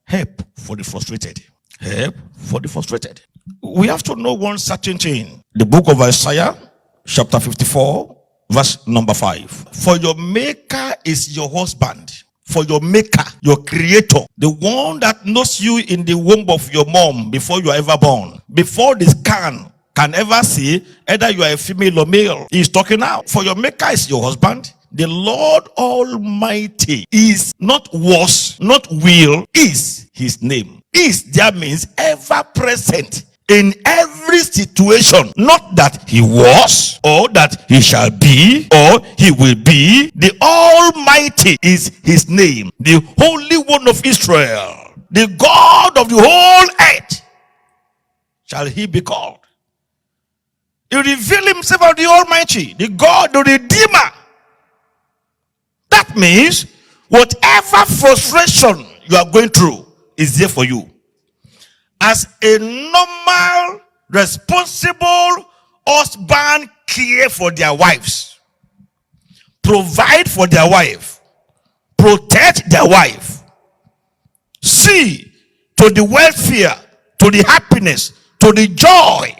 Help for the frustrated. Help for the frustrated. We have to know one certain thing. The book of Isaiah, chapter 54, verse number 5. For your maker is your husband. For your maker, your creator, the one that knows you in the womb of your mom before you are ever born, before the scan can ever see either you are a female or male. He is talking now. For your maker is your husband. The Lord Almighty is not was, not will, is his name. Is there means ever present in every situation. Not that he was, or that he shall be, or he will be. The Almighty is his name. The Holy One of Israel, the God of the whole earth, shall he be called. He revealed himself as the Almighty, the God, the Redeemer. That means whatever frustration you are going through is there for you. As a normal, responsible husband care for their wives, provide for their wife, protect their wife, see to the welfare, to the happiness, to the joy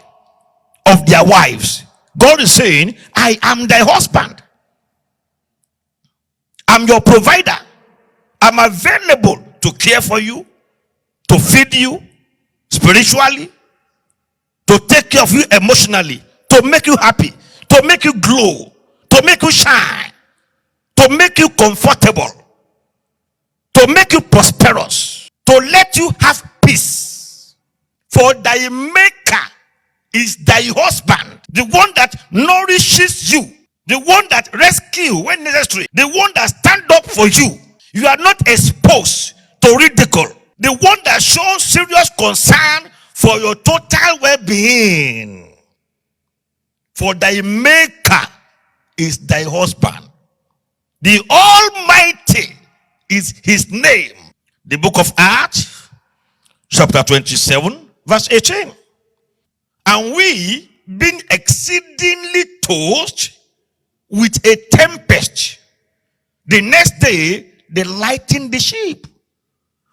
of their wives. God is saying, I am thy husband. I'm your provider. I'm available to care for you, to feed you spiritually, to take care of you emotionally, to make you happy, to make you glow, to make you shine, to make you comfortable, to make you prosperous, to let you have peace. For thy maker is thy husband, the one that nourishes you, the one that rescues when necessary, the one that stands up for you. You are not exposed to ridicule, the one that shows serious concern for your total well-being. For thy maker is thy husband. The Almighty is his name. The book of Acts, chapter 27, verse 18. And we, being exceedingly tossed with a tempest, the next day they lightened the ship.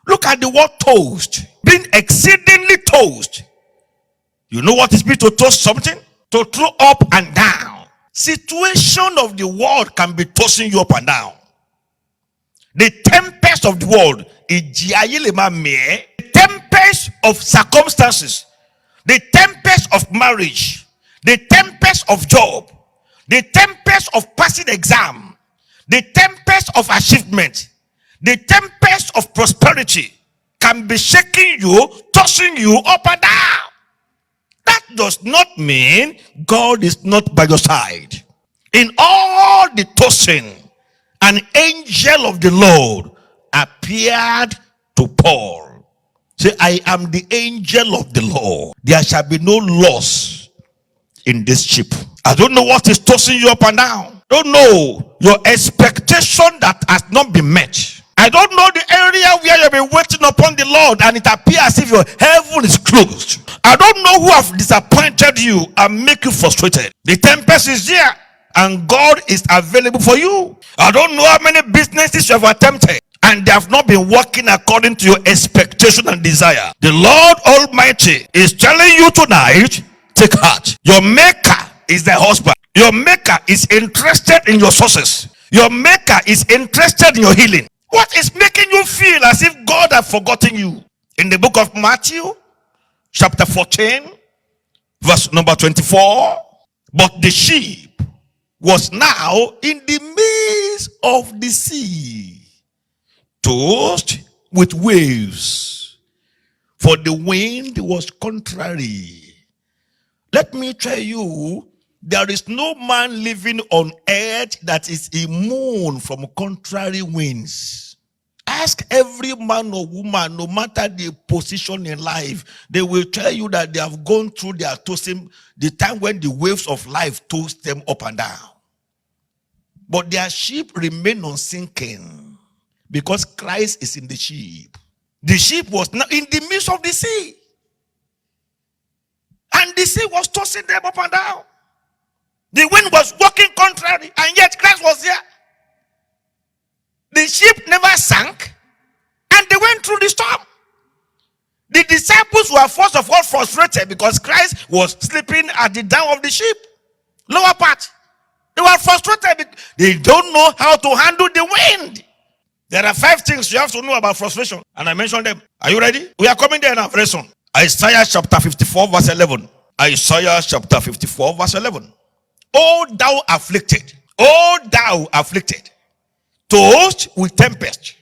Look at the word tossed. Being exceedingly tossed. You know what it means to toss something? To throw up and down. Situation of the world can be tossing you up and down. The tempest of the world is the tempest of circumstances, the tempest of marriage, the tempest of job, the tempest of passing exam, the tempest of achievement, the tempest of prosperity can be shaking you, tossing you up and down. That does not mean God is not by your side. In all the tossing, an angel of the Lord appeared to Paul. Say, I am the angel of the Lord. There shall be no loss in this ship. I don't know what is tossing you up and down. Don't know your expectation that has not been met. I don't know the area where you've been waiting upon the Lord and it appears as if your heaven is closed. I don't know who have disappointed you and make you frustrated. The tempest is there and God is available for you. I don't know how many businesses you have attempted and they have not been working according to your expectation and desire. The Lord Almighty is telling you tonight, take heart. Your maker is the husband. Your maker is interested in your sources. Your maker is interested in your healing. What is making you feel as if God has forgotten you? In the book of Matthew, chapter 14, verse number 24. But the ship was now in the midst of the sea, tossed with waves, for the wind was contrary. Let me tell you, there is no man living on earth that is immune from contrary winds. Ask every man or woman, no matter the position in life, they will tell you that they have gone through their tossing, the time when the waves of life tossed them up and down. But their ship remained unsinking because Christ is in the ship. The ship was now in the midst of the sea. And the sea was tossing them up and down. The wind was working contrary, and yet Christ was there. The ship never sank, and they went through the storm. The disciples were first of all frustrated because Christ was sleeping at the down of the ship, lower part. They were frustrated because they don't know how to handle the wind. There are 5 things you have to know about frustration, and I mentioned them. Are you ready? We are coming there now very soon. Isaiah chapter 54 verse 11. Isaiah chapter 54 verse 11. O thou afflicted, tossed with tempest.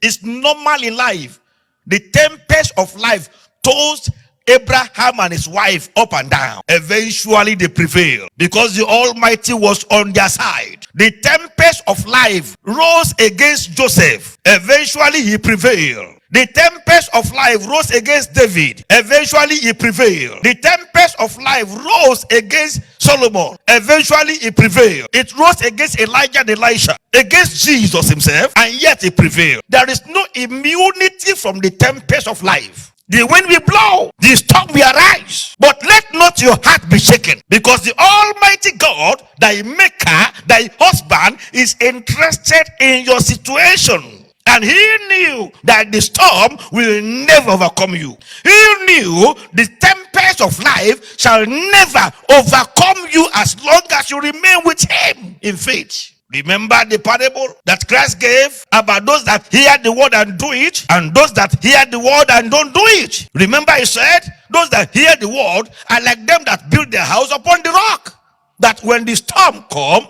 It's normal in life. The tempest of life tossed Abraham and his wife up and down. Eventually they prevailed because the Almighty was on their side. The tempest of life rose against Joseph. Eventually he prevailed. The tempest of life rose against David. Eventually he prevailed. The tempest of life rose against Solomon. Eventually he prevailed. It rose against Elijah and Elisha, against Jesus himself, and yet he prevailed. There is no immunity from the tempest of life. The wind will blow, the storm will arise, but let not your heart be shaken, because the Almighty God, thy maker, thy husband, is interested in your situation. And he knew that the storm will never overcome you. He knew the tempest of life shall never overcome you as long as you remain with him in faith. Remember the parable that Christ gave about those that hear the word and do it, and those that hear the word and don't do it. Remember he said, those that hear the word are like them that build their house upon the rock. That when the storm come,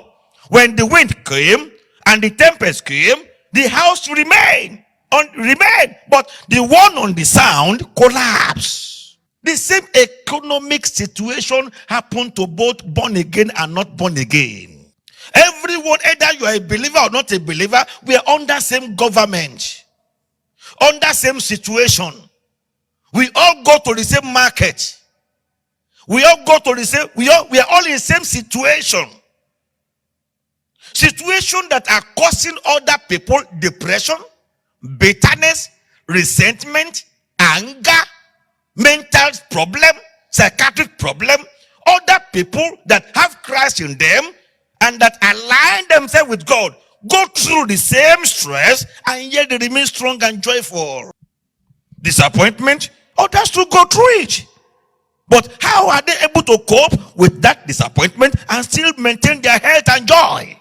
when the wind came, and the tempest came, the house remain, but the one on the sound collapsed. The same economic situation happened to both born again and not born again. Everyone, either you are a believer or not a believer, we are under same government, under same situation. We all go to the same market. We all go to the same, we are all in the same situation. Situation that are causing other people depression, bitterness, resentment, anger, mental problem, psychiatric problem. Other people that have Christ in them and that align themselves with God go through the same stress, and yet they remain strong and joyful. Disappointment, others to go through it. But how are they able to cope with that disappointment and still maintain their health and joy?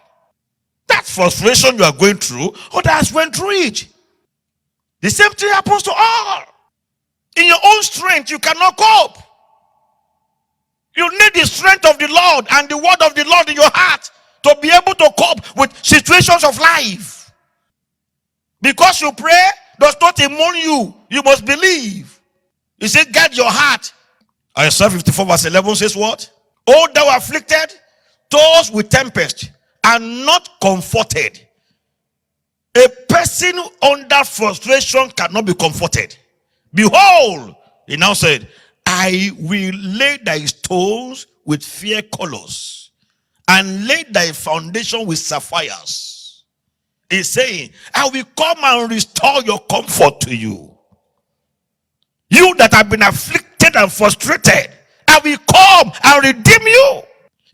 That frustration you are going through, others went through it. The same thing happens to all. In your own strength, you cannot cope. You need the strength of the Lord and the word of the Lord in your heart to be able to cope with situations of life. Because you pray does not immune you. You must believe. He said, guard your heart. Isaiah 54 verse 11 says what? O thou afflicted, tossed with tempest, and not comforted. A person under frustration cannot be comforted. Behold, he now said, I will lay thy stones with fair colors, and lay thy foundation with sapphires. He's saying, I will come and restore your comfort to you. You that have been afflicted and frustrated, I will come and redeem you.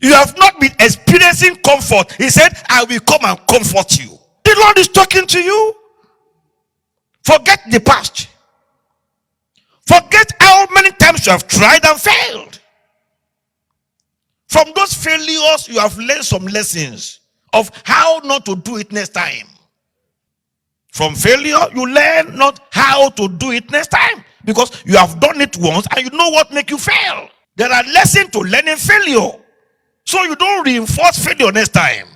You have not been experiencing comfort. He said, I will come and comfort you. The Lord is talking to you. Forget the past. Forget how many times you have tried and failed. From those failures, you have learned some lessons of how not to do it next time. From failure, you learn not how to do it next time, because you have done it once and you know what makes you fail. There are lessons to learning failure, so you don't reinforce failure next time.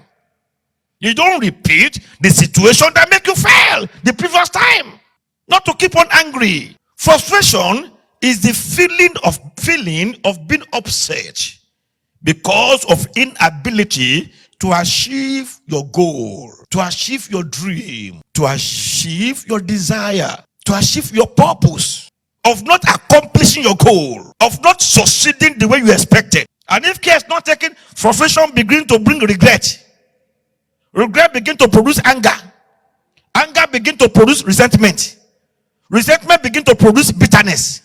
You don't repeat the situation that make you fail the previous time. Not to keep on angry. Frustration is the feeling of being upset because of inability to achieve your goal, to achieve your dream, to achieve your desire, to achieve your purpose, of not accomplishing your goal, of not succeeding the way you expected. And if care is not taken, frustration begins to bring regret. Regret begins to produce anger. Anger begins to produce resentment. Resentment begins to produce bitterness.